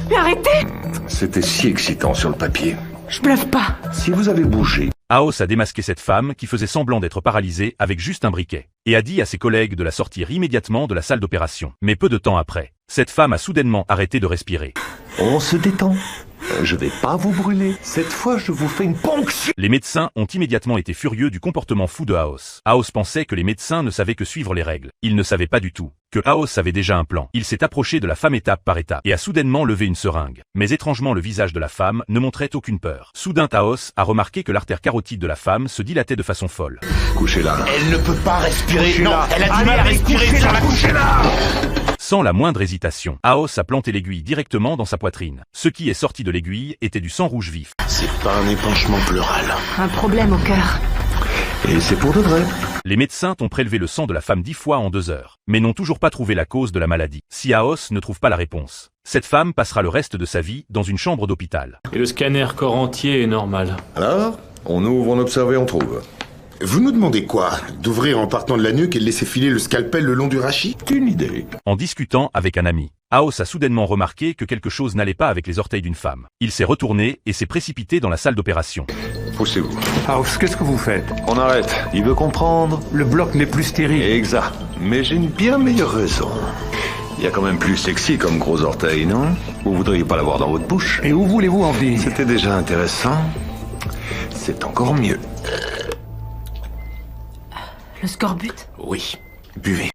Mais arrêtez! C'était si excitant sur le papier. Je bluffe pas. Si vous avez bougé... Aos a démasqué cette femme qui faisait semblant d'être paralysée avec juste un briquet, et a dit à ses collègues de la sortir immédiatement de la salle d'opération. Mais peu de temps après, cette femme a soudainement arrêté de respirer. On se détend. Je vais pas vous brûler. Cette fois, je vous fais une ponction. Les médecins ont immédiatement été furieux du comportement fou de Aos. Aos pensait que les médecins ne savaient que suivre les règles. Il ne savait pas du tout que Aos avait déjà un plan. Il s'est approché de la femme étape par étape et a soudainement levé une seringue. Mais étrangement, le visage de la femme ne montrait aucune peur. Soudain, Aos a remarqué que l'artère carotide de la femme se dilatait de façon folle. Couchez-la. Elle ne peut pas respirer. Couchez-la. Non, elle a du mal à respirer sur la Couchez-la. Sans la moindre hésitation, Aos a planté l'aiguille directement dans sa poitrine. Ce qui est sorti de l'aiguille était du sang rouge vif. C'est pas un épanchement pleural. Un problème au cœur. Et c'est pour de vrai. Les médecins ont prélevé le sang de la femme 10 fois en 2 heures, mais n'ont toujours pas trouvé la cause de la maladie. Si Aos ne trouve pas la réponse, cette femme passera le reste de sa vie dans une chambre d'hôpital. Et le scanner corps entier est normal. Alors, on ouvre, on observe et on trouve. Vous nous demandez quoi? D'ouvrir en partant de la nuque et de laisser filer le scalpel le long du rachis? Une idée. En discutant avec un ami, Aos a soudainement remarqué que quelque chose n'allait pas avec les orteils d'une femme. Il s'est retourné et s'est précipité dans la salle d'opération. Poussez-vous. House, qu'est-ce que vous faites? On arrête. Il veut comprendre. Le bloc n'est plus stérile. Exact. Mais j'ai une bien meilleure raison. Il y a quand même plus sexy comme gros orteil, non? Vous voudriez pas l'avoir dans votre bouche? Et où voulez-vous en venir? C'était déjà intéressant. C'est encore mieux. Le scorbut? Oui. Buvez.